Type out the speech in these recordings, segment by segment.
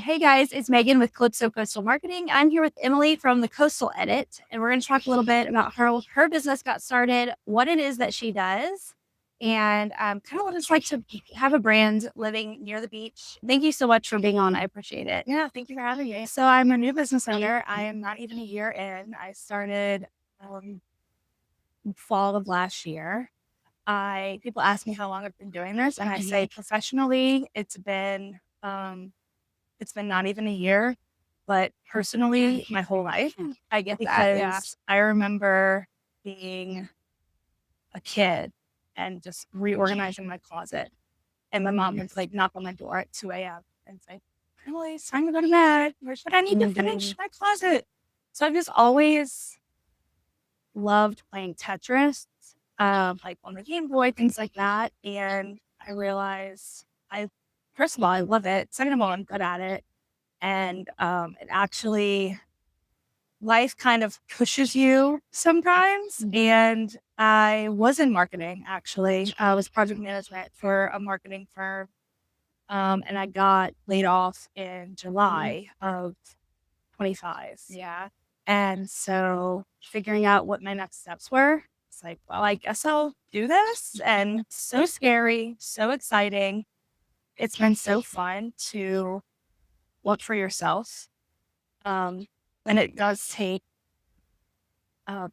Hey guys, it's Megan with Calypso Coastal Marketing. I'm here with Emily from the Coastal Edit, and we're going to talk a little bit about how her business got started, what it is that she does, and kind of what it's like to have a brand living near the beach. Thank you so much for being on. I appreciate it. Yeah, thank you for having me. So I'm a new business owner. I am not even a year in. I started fall of last year. People ask me how long I've been doing this, and I say professionally, it's been not even a year, but personally, my whole life. I get that. Yeah. Because I remember being a kid and just reorganizing my closet, and my mom would like knock on my door at 2 a.m. and say, "Emily, it's time to go to bed. But I need to finish my closet." So I've just always loved playing Tetris, like on the Game Boy, things like that. And I realized first of all, I love it. Second of all, I'm good at it. And it actually, life kind of pushes you sometimes. And I was in marketing, actually. I was project management for a marketing firm. And I got laid off in July of 25. Yeah. And so figuring out what my next steps were, it's like, well, I guess I'll do this. And so scary, so exciting. It's been so fun to work for yourself. And it does take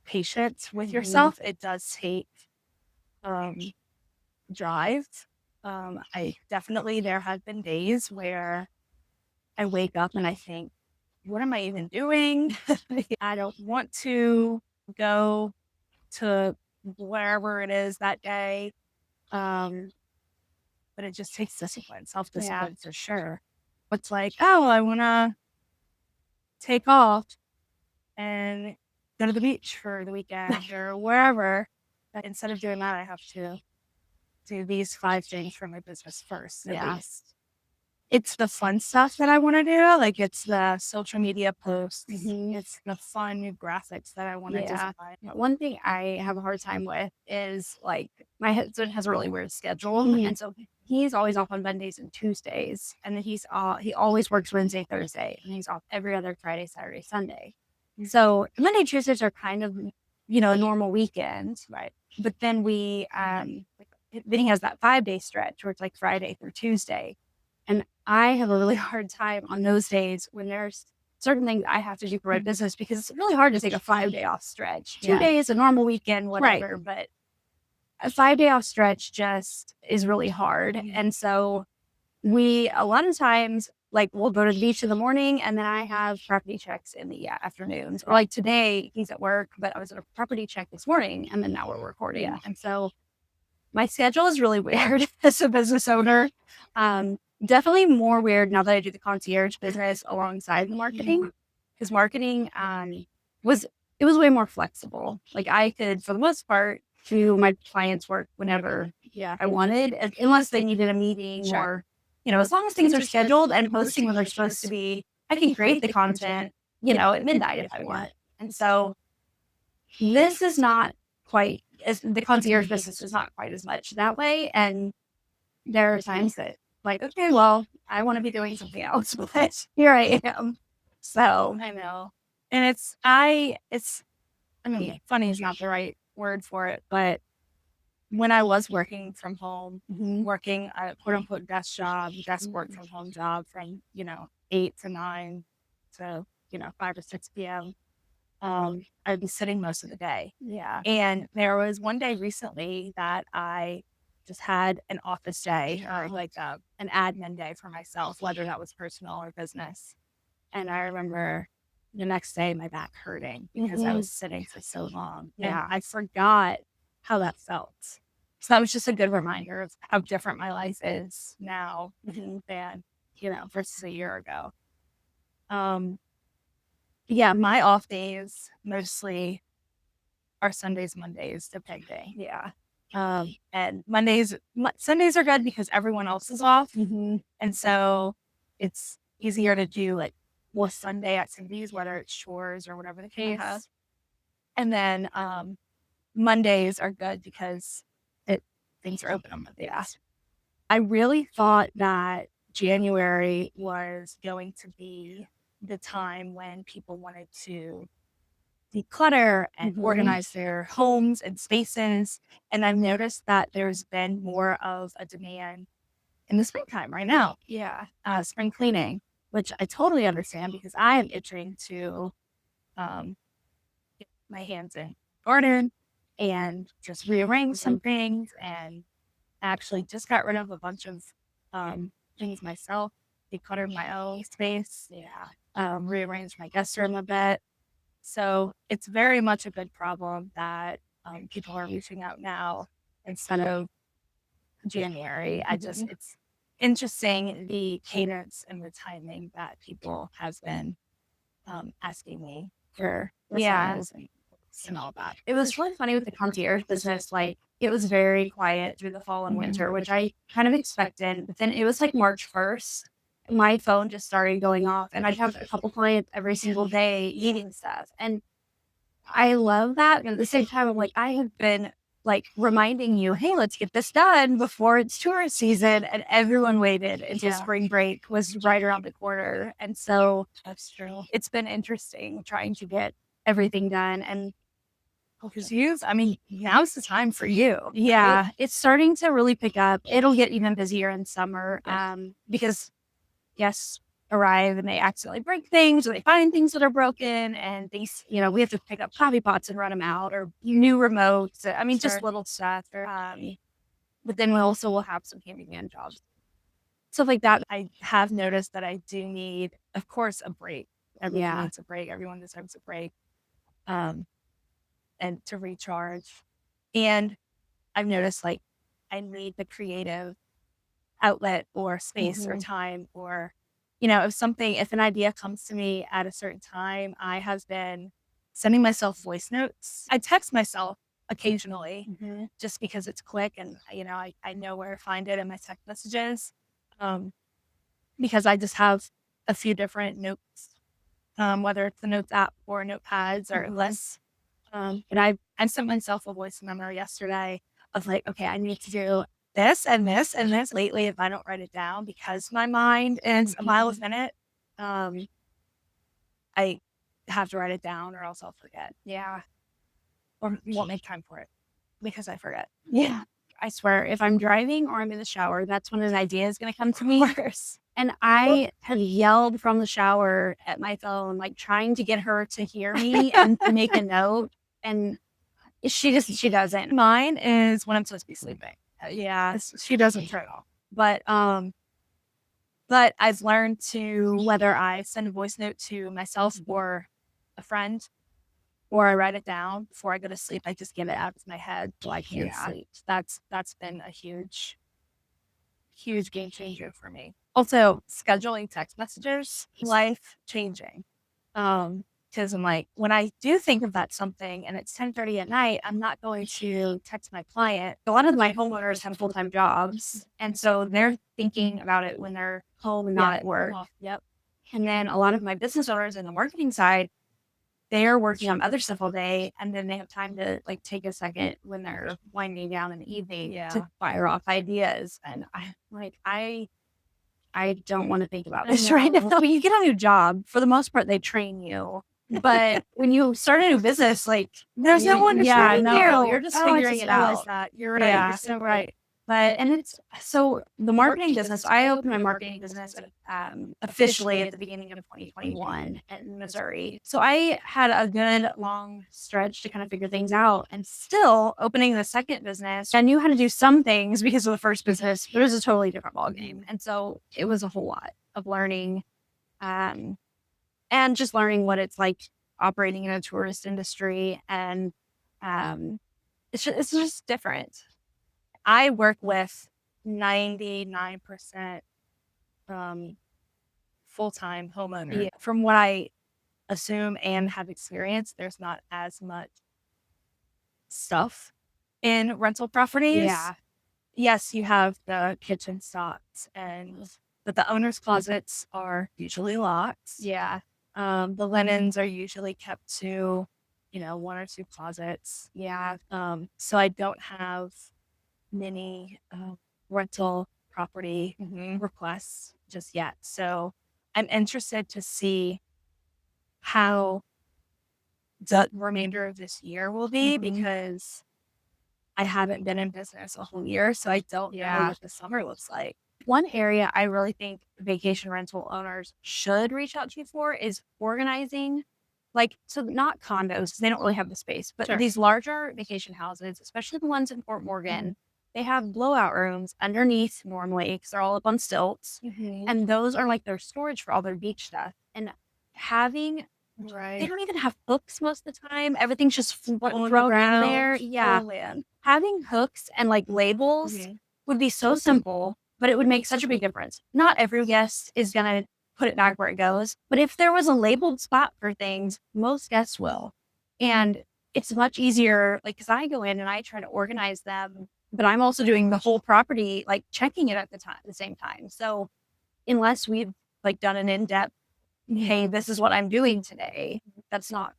patience with yourself. It does take um, drive. There have been days where I wake up and I think, what am I even doing? I don't want to go to wherever it is that day. But it just takes discipline, self-discipline for sure. It's like, oh, I want to take off and go to the beach for the weekend or wherever. But instead of doing that, I have to do these 5 things for my business first, at least. It's the fun stuff that I want to do. Like it's the social media posts. It's the fun new graphics that I want to design. One thing I have a hard time with is like my husband has a really weird schedule, and so he's always off on Mondays and Tuesdays, and then he always works Wednesday, Thursday, and he's off every other Friday, Saturday, Sunday. So Monday, Tuesdays are kind of a normal weekend, right? But then then he has that 5-day stretch where it's like Friday through Tuesday. And I have a really hard time on those days when there's certain things I have to do for my business because it's really hard to take a 5-day off stretch. 2 days, a normal weekend, whatever. But a 5-day off stretch just is really hard. And so a lot of times, like we'll go to the beach in the morning and then I have property checks in the afternoons. Or like today, he's at work, but I was at a property check this morning and then now we're recording. Yeah. And so my schedule is really weird as a business owner. Definitely more weird now that I do the concierge business alongside the marketing, because marketing was way more flexible. Like I could, for the most part, do my clients' work whenever I wanted, unless they needed a meeting or, as long as things are scheduled and posting when they're supposed to be, I can create the content, at midnight if I want. And so this is not quite as the concierge business is not quite as much that way. And there are times that like, okay, well, I want to be doing something else, but here I am. So I know. And funny is not the right word for it, but when I was working from home, working a quote unquote desk work from home job from, 8 to 9 to, 5 to 6 p.m., I'd be sitting most of the day. yeah. And there was one day recently that I just had an office day or like an admin day for myself, whether that was personal or business. And I remember the next day my back hurting because I was sitting for so long. Yeah. And I forgot how that felt. So that was just a good reminder of how different my life is now than, versus a year ago. Yeah, my off days mostly are Sundays, Mondays, depending. Yeah. And Sundays are good because everyone else is off. And so it's easier to do like more Sunday activities, whether it's chores or whatever the case. And then Mondays are good because things are open on Mondays. I really thought that January was going to be the time when people wanted to declutter and organize their homes and spaces. And I've noticed that there's been more of a demand in the springtime right now. Yeah. Spring cleaning, which I totally understand because I am itching to get my hands in the garden and just rearrange some things, and actually just got rid of a bunch of things myself, decluttered my own space, rearranged my guest room a bit. So it's very much a good problem that people are reaching out now instead of January. It's interesting the cadence and the timing that people have been asking me for referrals and all that. It was really funny with the concierge business. Like, it was very quiet through the fall and winter, which I kind of expected. But then it was like March 1st. My phone just started going off, and I'd have a couple clients every single day needing stuff. And I love that. And at the same time, I'm like, I have been like reminding you, hey, let's get this done before it's tourist season. And everyone waited until spring break was right around the corner. And so That's true. it's been interesting trying to get everything done. And because now's the time for you. yeah, right? it's starting to really pick up. It'll get even busier in summer because guests arrive and they accidentally break things, or they find things that are broken, and things, we have to pick up coffee pots and run them out, or new remotes. Just little stuff. But then we also will have some handyman jobs, stuff like that. I have noticed that I do need, of course, a break. Everyone needs a break. Everyone deserves a break. And to recharge. And I've noticed like I need the creative outlet or space or time, or, if an idea comes to me at a certain time, I have been sending myself voice notes. I text myself occasionally just because it's quick and, I know where to find it in my text messages, because I just have a few different notes, whether it's the notes app or notepads or lists. And I sent myself a voice memo yesterday of like, okay, I need to do this and this and this lately if I don't write it down, because my mind is a mile a minute. I have to write it down or else I'll forget. Yeah. Or won't make time for it because I forget. Yeah. I swear, if I'm driving or I'm in the shower, that's when an idea is going to come to me. And I have yelled from the shower at my phone, like trying to get her to hear me and to make a note. And she doesn't. Mine is when I'm supposed to be sleeping. She doesn't turn off. But I've learned to, whether I send a voice note to myself or a friend, or I write it down before I go to sleep, I just get it out of my head so I can't sleep. That's been a huge, huge game changer for me. Also, scheduling text messages, life changing. Because I'm like, when I do think about something and it's 10:30 at night, I'm not going to text my client. A lot of my homeowners have full-time jobs, and so they're thinking about it when they're home and not at work. Yep. And then a lot of my business owners in the marketing side, they're working on other stuff all day, and then they have time to like take a second when they're winding down in the evening to fire off ideas. And I don't want to think about this right now. When you get a new job, for the most part, they train you. But when you start a new business, like there's no one to train you. You're just figuring it out. That. You're right. Yeah. You're so right. But, and it's, so the marketing business, I opened my marketing business officially at the beginning of 2021 in Missouri. So I had a good long stretch to kind of figure things out, and still opening the second business. I knew how to do some things because of the first business, but it was a totally different ballgame. And so it was a whole lot of learning, and just learning what it's like operating in a tourist industry. And it's just different. I work with 99% full-time homeowners. Yeah. From what I assume and have experienced, there's not as much stuff in rental properties. Yeah. Yes, you have the kitchen stocks, but the owner's closets are usually locked. Yeah. The linens are usually kept to, one or two closets. Yeah. So I don't have many rental property requests. just yet. So I'm interested to see how the remainder of this year will be because I haven't been in business a whole year, so I don't know what the summer looks like. One area I really think vacation rental owners should reach out to you for is organizing, like, so not condos, 'cause they don't really have the space, but these larger vacation houses, especially the ones in Fort Morgan, they have blowout rooms underneath normally because they're all up on stilts. And those are like their storage for all their beach stuff. And having, they don't even have hooks most of the time. Everything's just thrown in there. Yeah. Oh, man. Having hooks and like labels would be so simple, but it would make such a big difference. Not every guest is going to put it back where it goes, but if there was a labeled spot for things, most guests will. And it's much easier, like, because I go in and I try to organize them, but I'm also doing the whole property, like checking it at the same time. So unless we've like done an in-depth, hey, this is what I'm doing today, that's not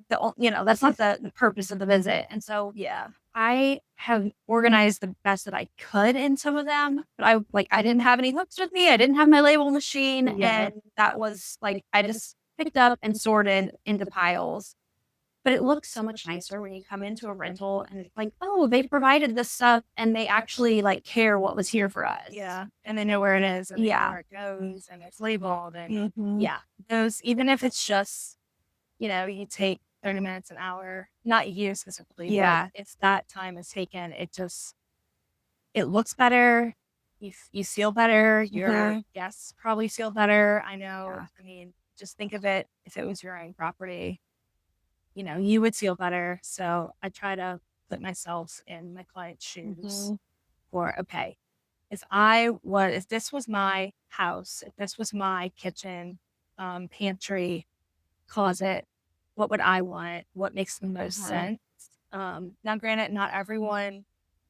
that's not the purpose of the visit. And so, yeah, I have organized the best that I could in some of them, but I didn't have any hooks with me. I didn't have my label machine. And that was like, I just picked up and sorted into piles. But it looks so much nicer when you come into a rental and it's like, oh, they provided this stuff and they actually like care what was here for us. Yeah. And they know where it is. And they know where it goes and it's labeled. And yeah, those, even if it's just, you take 30 minutes, an hour, not you specifically, but if that time is taken, it looks better. You feel better. Your guests probably feel better. I know. I mean, just think of it. If it was your own property, you would feel better. So I try to put myself in my client's shoes for, okay, if this was my house, if this was my kitchen, pantry, closet, what would I want? What makes the most sense? Now, granted, not everyone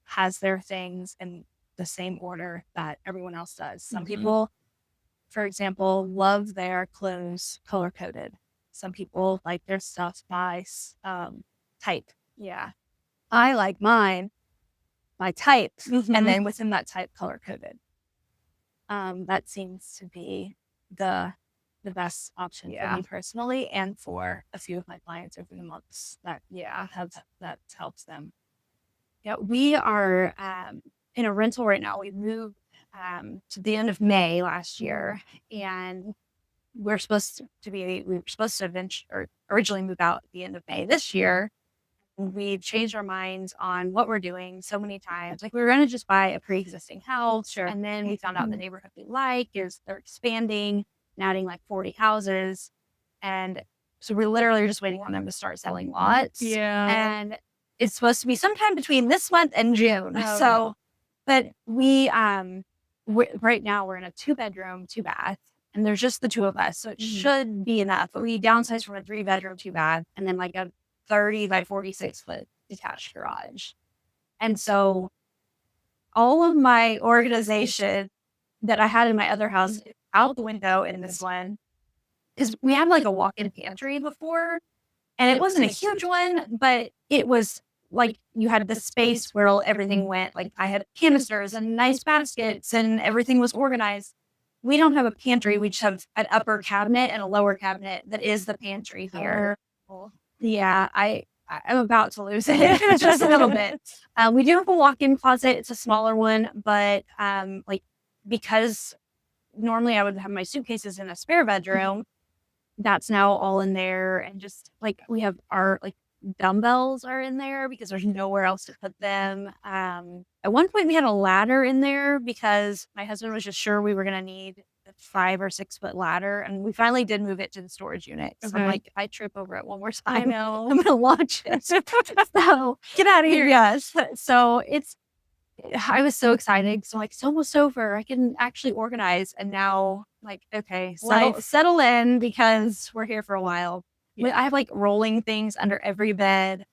has their things in the same order that everyone else does. Some people, for example, love their clothes color-coded. Some people like their stuff by type. Yeah. I like mine by type, and then within that type, color-coded. That seems to be the best option for me personally, and for a few of my clients over the months that helps them. Yeah, we are in a rental right now. We moved to the end of May last year, and we were supposed to originally move out at the end of May this year. We've changed our minds on what we're doing so many times. Like, we were going to just buy a pre-existing house, and then we found out the neighborhood we like is they're expanding and adding like 40 houses. And so we're literally just waiting on them to start selling lots. Yeah. And it's supposed to be sometime between this month and June. But we, right now we're in a 2-bedroom, 2-bath, and there's just the two of us. So it should be enough. But we downsized from a 3-bedroom, 2-bath, and then like a 30 by 46 foot detached garage. And so all of my organization that I had in my other house out the window in this one, because we had like a walk-in pantry before, and it wasn't a huge one, but it was like you had the space where everything went. Like, I had canisters and nice baskets and everything was organized. We don't have a pantry. We just have an upper cabinet and a lower cabinet that is the pantry here. Yeah, I'm about to lose it just a little bit. We do have a walk-in closet. It's a smaller one, but because normally I would have my suitcases in a spare bedroom, that's now all in there. And just like, we have our like dumbbells are in there because there's nowhere else to put them. At one point we had a ladder in there because my husband was just sure we were going to need a 5 or 6 foot ladder. And we finally did move it to the storage unit. So I'm like, if I trip over it one more time, I know. I'm going to launch it. So Get out of here. Yes. So I was so excited. So like, it's almost over. I can actually organize. And now, like, okay, settle in because we're here for a while. Yeah. I have like rolling things under every bed.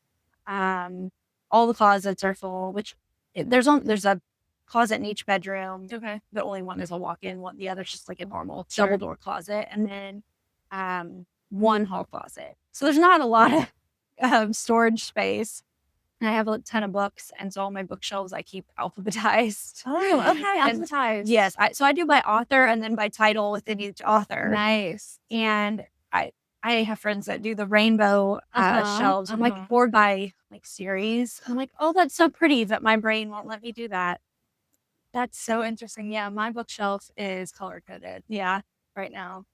All the closets are full, which there's a closet in each bedroom. Okay. The only one is a walk-in one. The other's just like a normal double door closet. And then one hall closet. So there's not a lot of storage space. And I have a ton of books, and so all my bookshelves I keep alphabetized. Oh, okay, And alphabetized. yes, so I do by author and then by title within each author. Nice. And I have friends that do the rainbow shelves. I'm like bored by like series. I'm like, oh, that's so pretty, but my brain won't let me do that. That's so interesting. Yeah, my bookshelf is color coded. Yeah, Right now.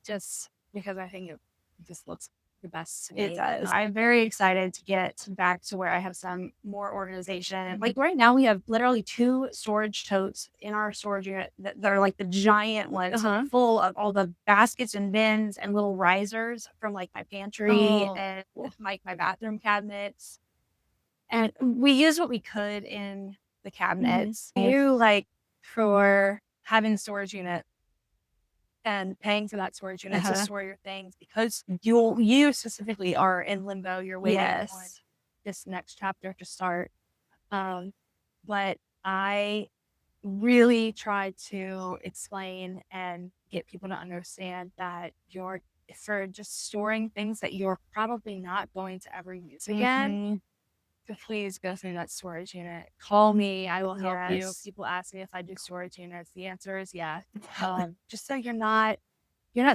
Just because I think it just looks the best to me. it does. I'm very excited to get back to where I have some more organization. Like right now, we have literally 2 storage totes in our storage unit that they're like the giant ones, full of all the baskets and bins and little risers from like my pantry and like my bathroom cabinets. And we use what we could in the cabinets. You like for having a storage unit and paying for that storage unit to store your things because you specifically are in limbo. You're waiting on this next chapter to start. But I really try to explain and get people to understand that you're for just storing things that you're probably not going to ever use again. To please go through that storage unit. Call me. I will help you. People ask me if I do storage units. The answer is yes. Just so you're not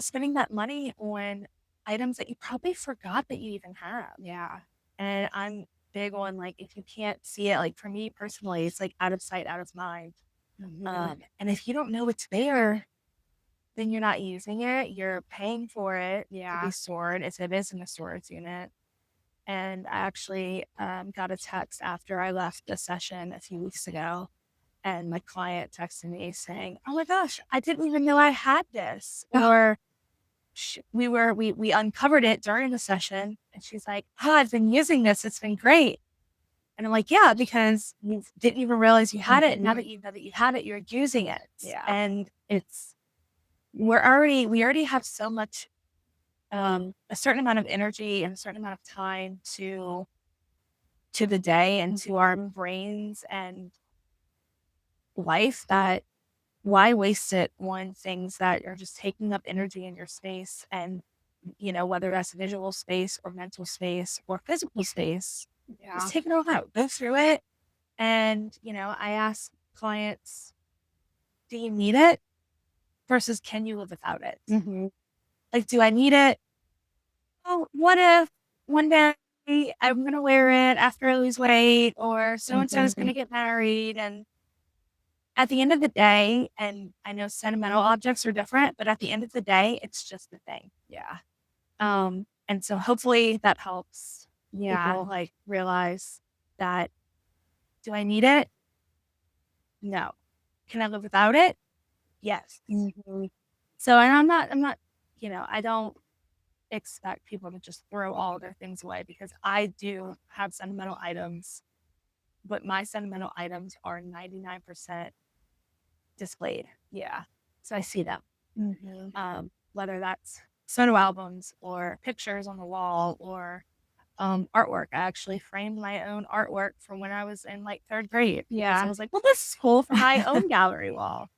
spending that money on items that you probably forgot that you even have. Yeah. And I'm big on like if you can't see it, like for me personally, it's like out of sight, out of mind. And if you don't know it's there, then you're not using it. You're paying for it to be stored if it is in the storage unit. And I actually got a text after I left the session a few weeks ago. And my client texted me saying, "Oh my gosh, I didn't even know I had this." Or we uncovered it during the session. And she's like, "Oh, I've been using this. It's been great." And I'm like, "Yeah, because you didn't even realize you had it. And now that you know that you had it, you're using it." Yeah. And we already have so much a certain amount of energy and a certain amount of time to the day and to our brains and life that why waste it on things that are just taking up energy in your space and whether that's visual space or mental space or physical space, just take it all out, go through it. And I ask clients, do you need it versus can you live without it? Like, do I need it? Oh, what if one day I'm going to wear it after I lose weight or so-and-so is going to get married? And at the end of the day, and I know sentimental objects are different, but at the end of the day, it's just a thing. Yeah. And so hopefully that helps people like realize that, do I need it? No. Can I live without it? Yes. So, and I'm not, I don't expect people to just throw all their things away because I do have sentimental items, but my sentimental items are 99% displayed. Yeah. So I see them. Whether that's photo albums or pictures on the wall or artwork. I actually framed my own artwork from when I was in like 3rd grade. Yeah. So I was like, well, this is cool for my own gallery wall.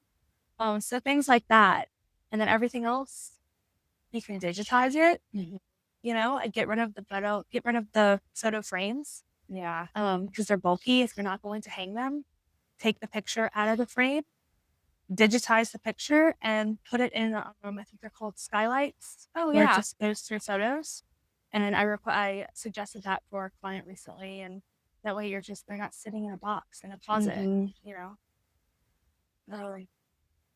So things like that. And then everything else, you can digitize it. And get rid of the photo frames. Yeah. Because they're bulky. If you're not going to hang them, take the picture out of the frame, digitize the picture, and put it in. I think they're called skylights. Oh where yeah. it just goes through photos. And then I suggested that for a client recently, and that way they're not sitting in a box in a closet.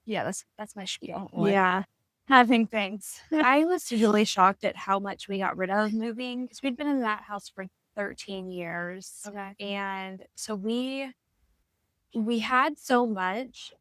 Yeah, that's my spiel. Yeah. Having things. I was really shocked at how much we got rid of moving because we'd been in that house for 13 years. Okay. And so we had so much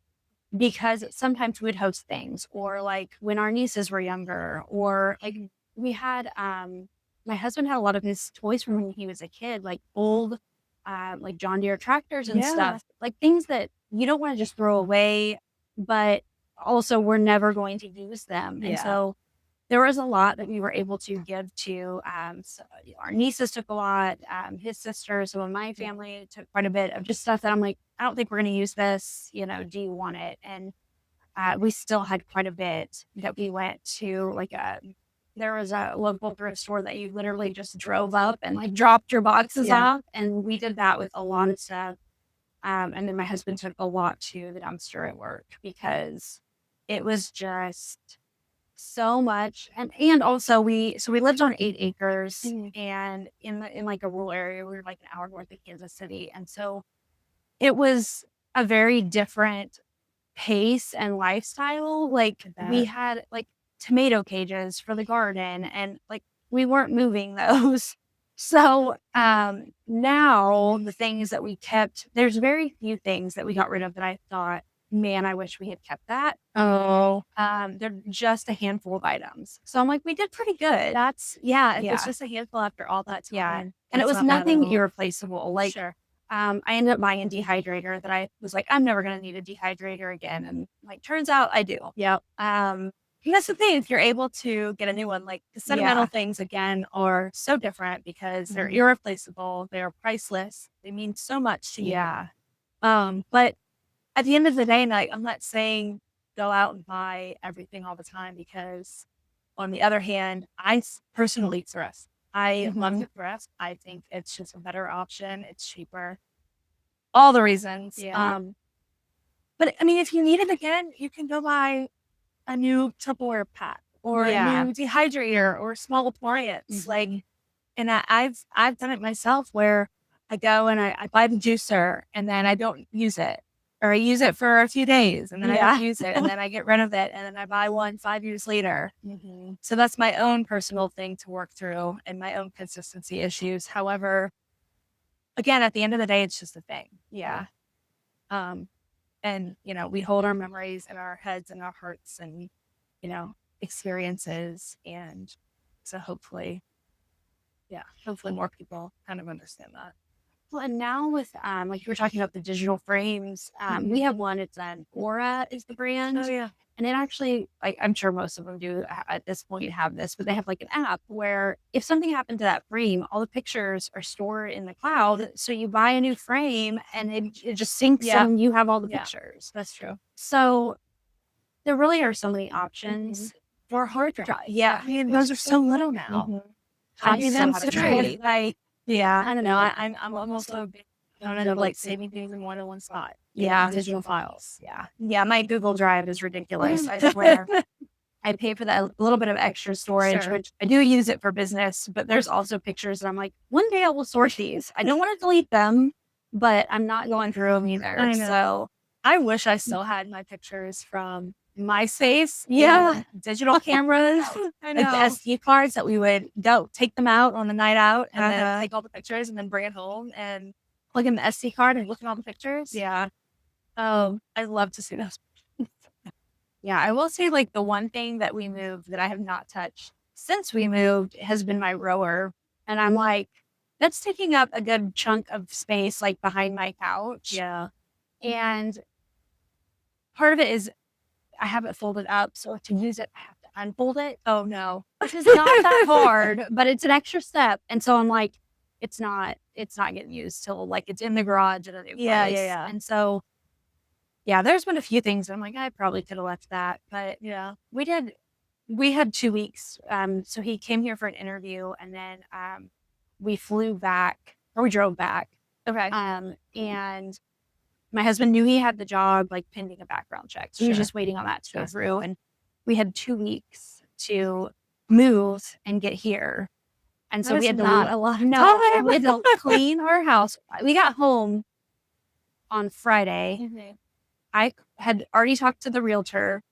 because sometimes we'd host things or like when our nieces were younger or like we had my husband had a lot of his toys from when he was a kid, like old like John Deere tractors and stuff, like things that you don't want to just throw away, but also we're never going to use them. And so there was a lot that we were able to give to so our nieces took a lot, his sister, some of my family took quite a bit of just stuff that I'm like, I don't think we're going to use this, do you want it? And we still had quite a bit that we went to like there was a local thrift store that you literally just drove up and like dropped your boxes off. And we did that with a lot of stuff. And then my husband took a lot to the dumpster at work because it was just so much. And also we lived on 8 acres and in like a rural area. We were like an hour north of Kansas City. And so it was a very different pace and lifestyle. Like we had like tomato cages for the garden and like we weren't moving those. So now the things that we kept, there's very few things that we got rid of that I thought, man, I wish we had kept that. They're just a handful of items. So I'm like, we did pretty good. It's just a handful after all that time. Yeah. And it was nothing irreplaceable. Like I ended up buying a dehydrator that I was like, I'm never going to need a dehydrator again. And like, turns out I do. Yep. And that's the thing. If you're able to get a new one, like the sentimental things again are so different because they're irreplaceable. They're priceless. They mean so much to you. Yeah. But at the end of the day, like, I'm not saying go out and buy everything all the time because on the other hand, I personally thrift. I love to thrift. I think it's just a better option. It's cheaper. All the reasons. Yeah. But I mean, if you need it again, you can go buy a new Tupperware pack or a new dehydrator or a small appliance. Like, and I've done it myself where I go and I buy the juicer and then I don't use it. Or I use it for a few days and then I don't use it and then I get rid of it and then I buy one 5 years later. So that's my own personal thing to work through and my own consistency issues. However, again, at the end of the day, it's just a thing. Yeah. And, you know, we hold our memories in our heads and our hearts and, you know, experiences. And so hopefully more people kind of understand that. Well, and now with like you were talking about the digital frames, we have one. It's an Aura is the brand. Oh yeah. And it actually, like, I'm sure most of them do at this point have this, but they have like an app where if something happened to that frame, all the pictures are stored in the cloud. So you buy a new frame and it just syncs and you have all the pictures. That's true. So there really are so many options for hard drive. Yeah. I mean, those are so little now. I mean, them that's to trade. like, I don't know. I'm almost a big proponent of like saving things in more than one spot. Digital files. Yeah. My Google Drive is ridiculous. I swear. I pay for that a little bit of extra storage, which I do use it for business, but there's also pictures that I'm like, one day I will sort these. I don't want to delete them, but I'm not going through them either. I know. So I wish I still had my pictures from MySpace. Digital cameras. I know. Like the SD cards that we would go take them out on the night out and then take all the pictures and then bring it home and plug in the SD card and look at all the pictures. I'd love to see those. I will say like the one thing that we moved that I have not touched since we moved has been my rower. And I'm like, that's taking up a good chunk of space like behind my couch. And part of it is I have it folded up. So to use it, I have to unfold it. Oh no. Which is not that hard, but it's an extra step. And so I'm like, it's not getting used till like it's in the garage at a new place. And so there's been a few things I'm like, I probably could have left that. But we had 2 weeks. So he came here for an interview and then we drove back. Okay. And my husband knew he had the job, like pending a background check. So he was just waiting on that to go through. And we had 2 weeks to move and get here. And so we had not a lot of time. We had to clean our house. We got home on Friday. I had already talked to the realtor.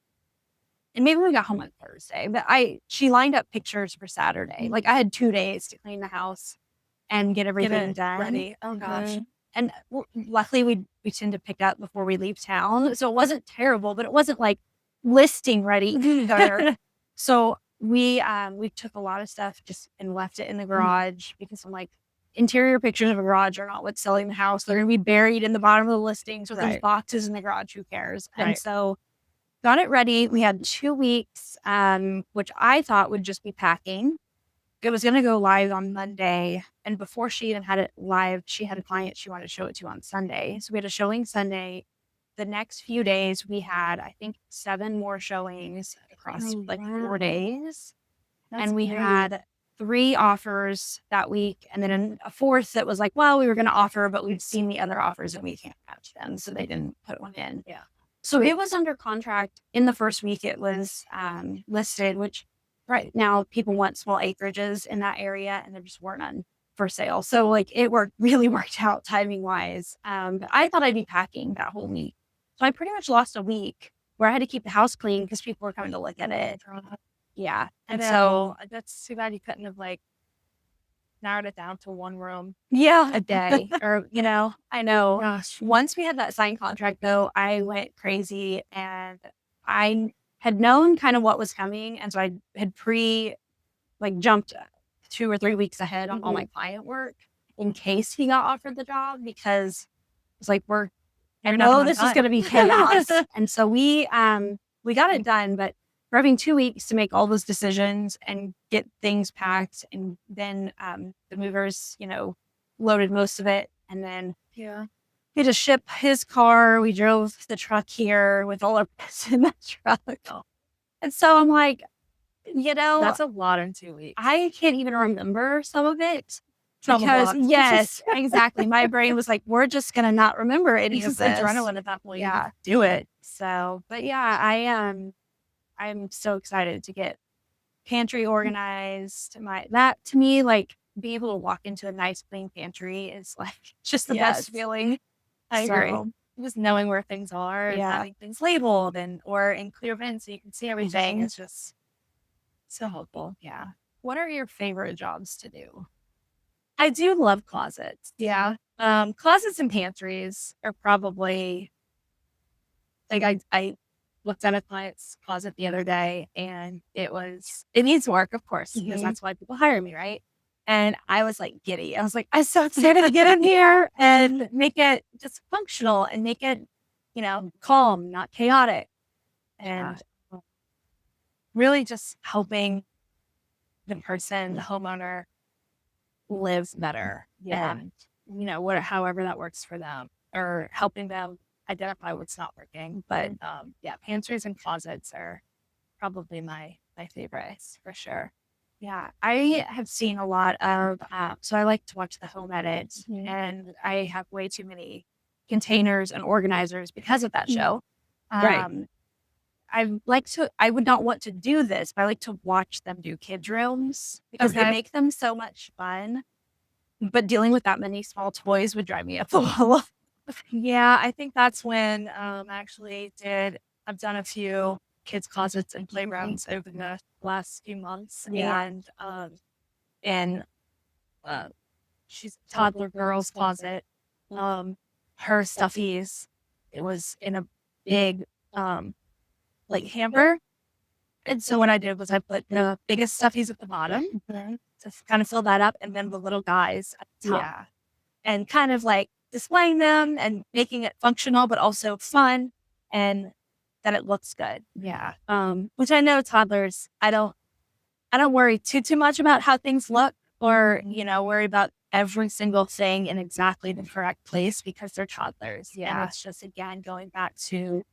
And maybe we got home on Thursday. But she lined up pictures for Saturday. Like I had 2 days to clean the house and get everything done. Ready. Oh gosh. And luckily we tend to pick up before we leave town. So it wasn't terrible, but it wasn't like listing ready either. So we took a lot of stuff just and left it in the garage because I'm like, interior pictures of a garage are not what's selling the house. They're going to be buried in the bottom of the listings with those boxes in the garage. Who cares? And so got it ready. We had 2 weeks, which I thought would just be packing. It was going to go live on Monday. And before she even had it live, she had a client she wanted to show it to on Sunday. So we had a showing Sunday. The next few days we had, I think, 7 more showings across 4 days. and we had 3 offers that week, and then a fourth that was like, well, we were going to offer, but we've seen the other offers and we can't match them, so they didn't put one in. Yeah. So it was under contract. In the first week, it was listed, which right now people want small acreages in that area, and there just weren't none for sale. So like it really worked out timing wise. But I thought I'd be packing that whole week, so I pretty much lost a week where I had to keep the house clean because people were coming to look at it. Yeah, And so that's too bad you couldn't have like narrowed it down to one room. Yeah, a day or, I know. Gosh. Once we had that signed contract, though, I went crazy and I had known kind of what was coming. And so I had jumped 2 or 3 weeks ahead on all my client work in case he got offered the job, because it's like, I know this is going to be chaos. And so we got it done, but we're having 2 weeks to make all those decisions and get things packed. And then the movers, loaded most of it. And then he had to ship his car. We drove the truck here with all our pets in the truck. And so I'm like, that's a lot in 2 weeks. I can't even remember some of it. Because yes, exactly. My brain was like, we're just gonna not remember any of this. Adrenaline at that point. Yeah. Do it. So, but yeah, I'm so excited to get pantry organized. That to me, like being able to walk into a nice clean pantry is like just the best feeling. I agree. Just knowing where things are and having things labeled or in clear bins so you can see everything is just so helpful. Yeah. What are your favorite jobs to do? I do love closets. Yeah. Closets and pantries are probably like I looked at a client's closet the other day and it needs work, of course, because that's why people hire me, right? And I was like giddy. I was like, I'm so excited to get in here and make it just functional and make it, calm, not chaotic. And really just helping the person, the homeowner, live better. Yeah. And, however that works for them, or helping them identify what's not working. But pantries and closets are probably my favorites for sure. Yeah, I have seen a lot of, so I like to watch the home edits, and I have way too many containers and organizers because of that show. Right. I would not want to do this, but I like to watch them do kids' rooms because they make them so much fun. But dealing with that many small toys would drive me up the wall. Yeah, I think that's when I've done a few kids' closets and playgrounds over the last few months. Yeah. And she's a toddler girl's closet. Her stuffies, it was in a big hamper. And so what I did was I put the biggest stuffies at the bottom to kind of fill that up, and then the little guys at the top. Yeah. And kind of like displaying them and making it functional, but also fun, and that it looks good. Yeah. Which I know toddlers, I don't worry too much about how things look, or, worry about every single thing in exactly the correct place, because they're toddlers. Yeah. And it's just, again, going back to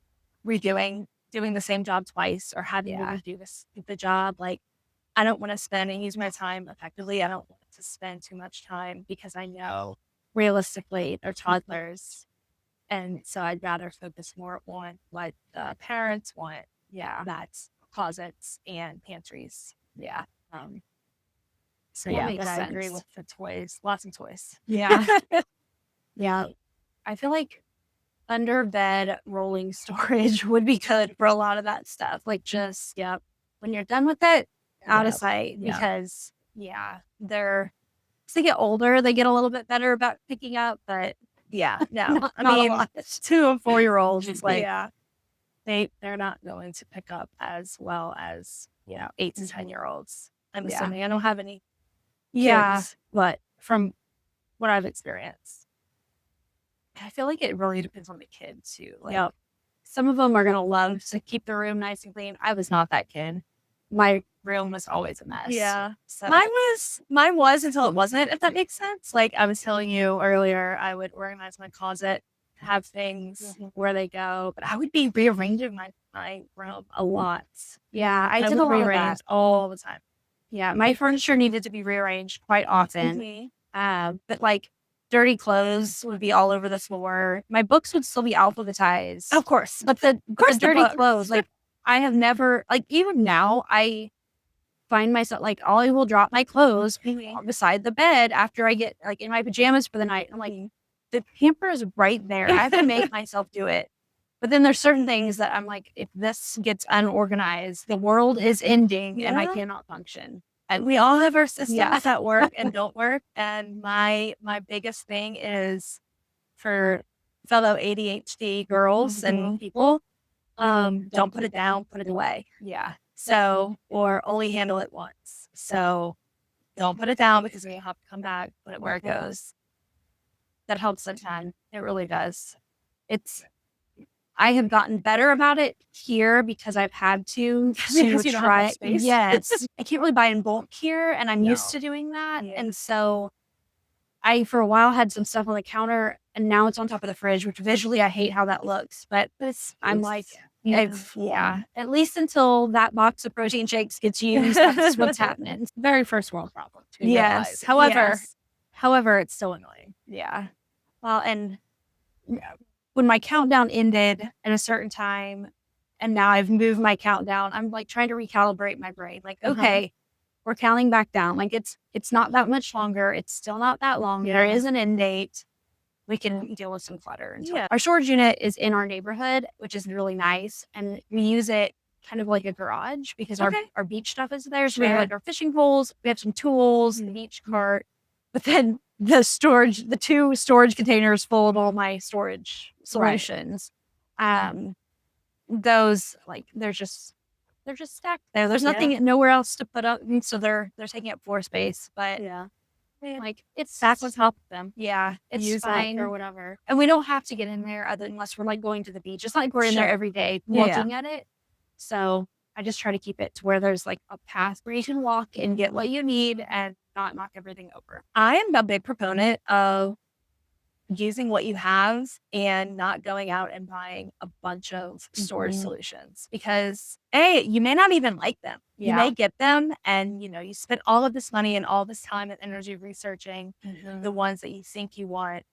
doing the same job twice, or having to do the job. Like, I don't want to spend and use my time effectively. I don't want to spend too much time, because I know realistically they're toddlers. And so I'd rather focus more on what the parents want. Yeah. That's closets and pantries. Yeah. So but I agree with the toys. Lots of toys. Yeah. Yeah. I feel like under bed rolling storage would be good for a lot of that stuff. Like just, when you're done with it, out of sight. Because as they get older, they get a little bit better about picking up, but no. I mean, 2 and 4-year-olds, it's like, they're not going to pick up as well as, 8 to 10-year-olds. I'm assuming. I don't have any kids, but from what I've experienced, I feel like it really depends on the kid too. Like, some of them are going to love to keep the room nice and clean. I was not that kid. My room was always a mess. Yeah. So. Mine was until it wasn't, if that makes sense. Like I was telling you earlier, I would organize my closet, have things where they go, but I would be rearranging my room a lot. Yeah, I did a lot of that all the time. Yeah, my furniture needed to be rearranged quite often. But like dirty clothes would be all over the floor. My books would still be alphabetized. Of course. But the dirty books. clothes, like I have never, like even now, I find myself like I will drop my clothes beside the bed after I get like in my pajamas for the night. I'm like, the hamper is right there. I have to make myself do it. But then there's certain things that I'm like, if this gets unorganized, the world is ending and I cannot function. And we all have our systems that work and don't work. And my biggest thing is for fellow ADHD girls and people, don't put it down, put it away. Yeah. So, or only handle it once. So don't put it down because we have to come back, put it where it goes. That helps a ton. It really does. I have gotten better about it here because I've had to Because you don't have try. space. Yes. I can't really buy in bulk here and I'm used to doing that. And so I, for a while, had some stuff on the counter and now it's on top of the fridge, which visually I hate how that looks. But I'm like, at least until that box of protein shakes gets used, that's what's happening. It's the very first world problem. Yes. However, it's so annoying. Yeah. Well, and when my countdown ended at a certain time, and now I've moved my countdown, I'm like trying to recalibrate my brain. Like, okay, we're counting back down. Like it's not that much longer. It's still not that long. There is an end date. We can deal with some clutter. Our storage unit is in our neighborhood, which is really nice. And we use it kind of like a garage because our beach stuff is there. So we have like our fishing poles, we have some tools, the beach cart, but then the two storage containers full of all my storage solutions. Those like they're just stacked there. There's nothing nowhere else to put up. And so they're taking up floor space. But like it's stacked on top of them. Yeah. It's Use fine or whatever. And we don't have to get in there unless we're like going to the beach. It's not like we're in there every day looking at it. So I just try to keep it to where there's like a path where you can walk and get what you need and not knock everything over. I am a big proponent of using what you have and not going out and buying a bunch of storage solutions because you may not even like them. You may get them and you spent all of this money and all this time and energy researching the ones that you think you want.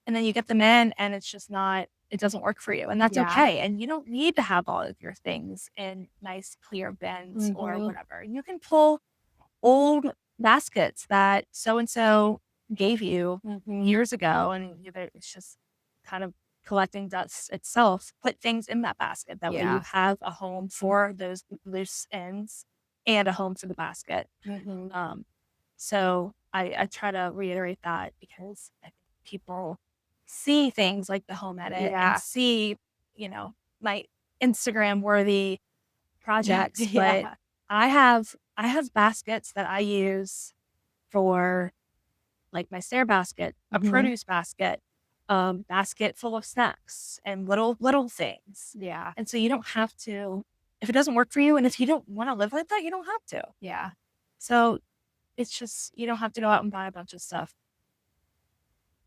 And then you get them in and it's just not, it doesn't work for you. And that's okay. And you don't need to have all of your things in nice clear bins or whatever. You can pull old baskets that so-and-so gave you years ago and it's just kind of collecting dust itself. Put things in that basket that way you have a home for those loose ends and a home for the basket. So I try to reiterate that because I think people see things like the home edit and see my Instagram worthy projects, but I have baskets that I use for like my stair basket, a produce basket, basket full of snacks and little things. Yeah. And so you don't have to, if it doesn't work for you and if you don't want to live like that, you don't have to. Yeah. So it's just, you don't have to go out and buy a bunch of stuff.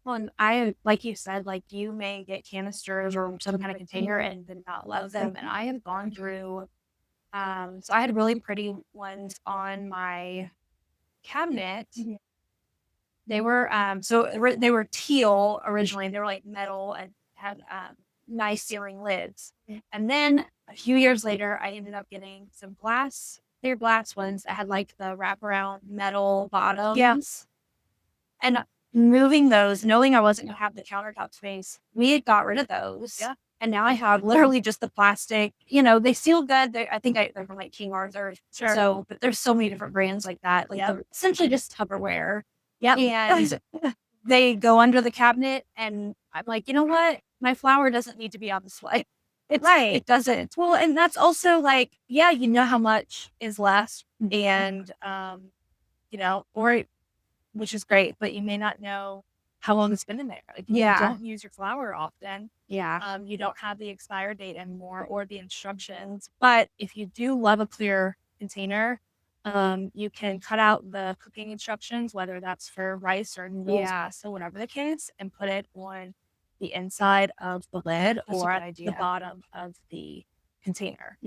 Well, and I, like you said, like you may get canisters or some kind of container and then not love them. And I have gone through, so I had really pretty ones on my cabinet. They were, they were teal originally. They were like metal and had nice ceiling lids. And then a few years later, I ended up getting some clear glass ones that had like the wraparound metal bottoms. And moving those, knowing I wasn't going to have the countertop space, we had got rid of those. And now I have literally just the plastic. They seal good. I think they're from like King Arthur. So, but there's so many different brands like that. Like essentially just Tupperware. And they go under the cabinet. And I'm like, you know what? My flour doesn't need to be on display. It doesn't. Well, and that's also like, you know how much is left and, or which is great, but you may not know how long it's been in there. Like, you don't use your flour often. You don't have the expired date anymore or the instructions. But if you do love a clear container, you can cut out the cooking instructions, whether that's for rice or noodles, pasta, whatever the case, and put it on the inside of the lid or at the bottom of the container.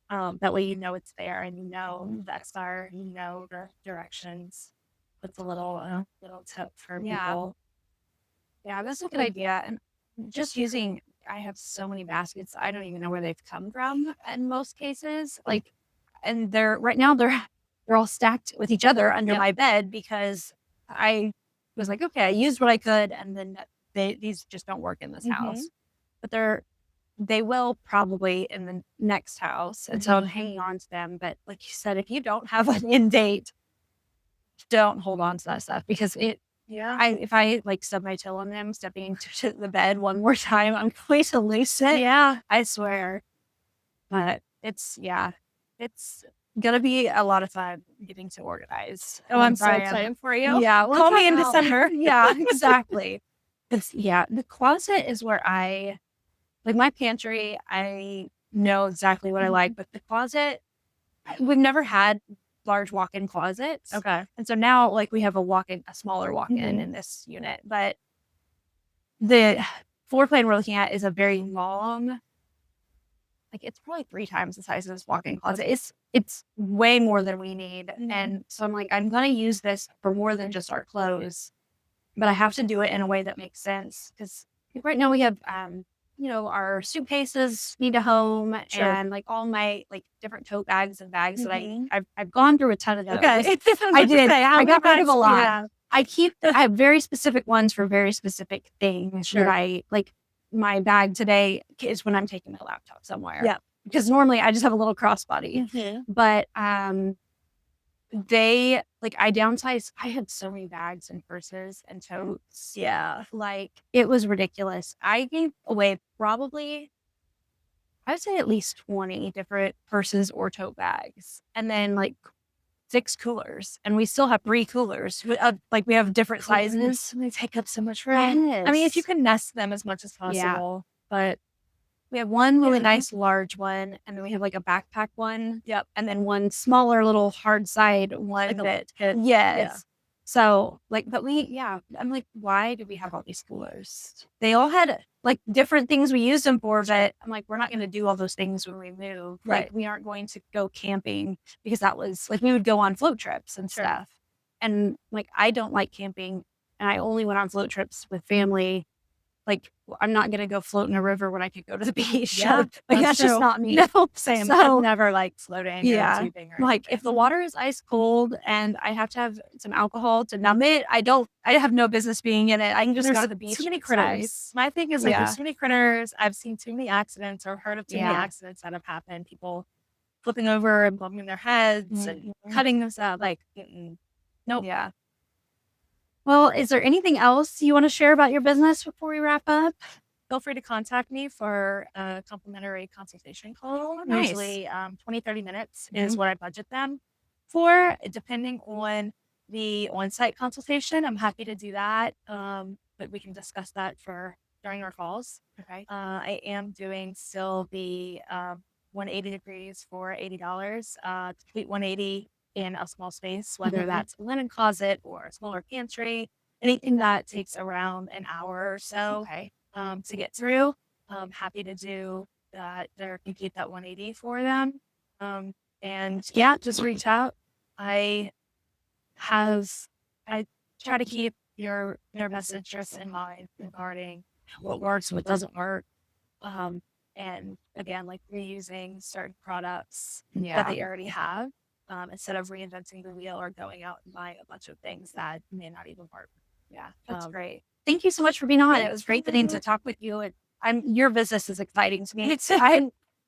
That way, it's there and that's the directions. That's a little tip for people. Yeah, that's a good idea. And just using, I have so many baskets. I don't even know where they've come from in most cases. Like, and right now they're all stacked with each other under my bed because I was like, okay, I used what I could, and then these just don't work in this house. But they will probably in the next house, and so I'm hanging on to them. But like you said, if you don't have an end date, don't hold on to that stuff because if I like stub my toe on them stepping into the bed one more time, I'm going to lose it. Yeah. I swear. But it's gonna be a lot of fun getting to organize. Oh, I'm so excited for you. Yeah. Call me in December. Yeah, exactly. The closet is where like my pantry, I know exactly what I like, but the closet, we've never had large walk-in closets. Okay. And so now like we have a smaller walk-in in this unit, but the floor plan we're looking at is a very long, like it's probably 3 times the size of this walk-in closet. It's way more than we need. And so I'm like, I'm gonna use this for more than just our clothes, but I have to do it in a way that makes sense. Because right now we have our suitcases need a home and like all my like different tote bags and bags that I've gone through a ton of those. Okay. I did. I got rid of a lot. Yeah. I have very specific ones for very specific things that I like. My bag today is when I'm taking my laptop somewhere. Yeah. Because normally I just have a little crossbody. But I downsized. I had so many bags and purses and totes. Yeah. Like it was ridiculous. I gave away probably, I would say at least 20 different purses or tote bags. And then like 6 coolers. And we still have 3 coolers. Like we have different sizes. They take up so much room. Yes. I mean, if you can nest them as much as possible. But we have one really nice large one, and then we have like a backpack one. Yep. And then one smaller little hard side one like yes. Yeah. So like, but I'm like, why do we have all these coolers? They all had like different things we used them for, but I'm like, we're not going to do all those things when we move. Right. Like we aren't going to go camping because that was like, we would go on float trips and stuff. And like, I don't like camping, and I only went on float trips with family. Like, I'm not going to go float in a river when I could go to the beach. Yeah, like that's just not me. No, same. So, I've never liked floating. Yeah. Or tubing or like if the water is ice cold and I have to have some alcohol to numb it, I have no business being in it. I can just go to the beach. Too many critters. My thing is like there's too many critters. I've seen too many accidents or heard of too many accidents that have happened. People flipping over and bumping their heads and cutting themselves. Like, nope. Yeah. Well, is there anything else you want to share about your business before we wrap up? Feel free to contact me for a complimentary consultation call. Nice. Usually 20, 30 minutes is what I budget them for, depending on the on-site consultation. I'm happy to do that, but we can discuss that during our calls. Okay. I am doing still the 180 degrees for $80, complete 180 in a small space, whether that's a linen closet or a smaller pantry, anything that takes around an hour or so to get through. I'm happy to do that or complete that 180 for them. And just reach out. I try to keep your best interests in mind regarding what works, what doesn't work. And again, like reusing certain products that they already have, instead of reinventing the wheel or going out and buying a bunch of things that may not even work. Yeah, that's great. Thank you so much for being on. It was great getting to talk with you. And your business is exciting to me. It's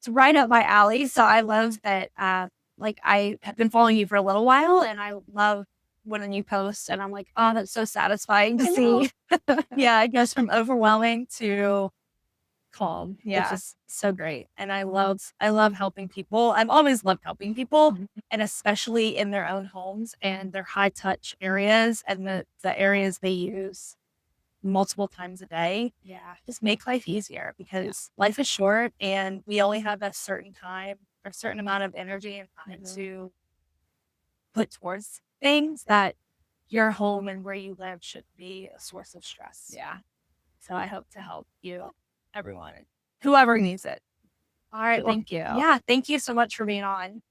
right up my alley. So I love that. I have been following you for a little while, and I love when you post, and I'm like, oh, that's so satisfying to see. Yeah, it goes from overwhelming to calm. Yeah. It's just so great. And I love helping people. I've always loved helping people, and especially in their own homes and their high touch areas and the areas they use multiple times a day. Yeah. Just make life easier because life is short and we only have a certain time or a certain amount of energy and time to put towards things that your home and where you live should be a source of stress. Yeah. So I hope to help you, everyone, whoever needs it. All right. Well, Thank you. yeah. Thank you so much for being on.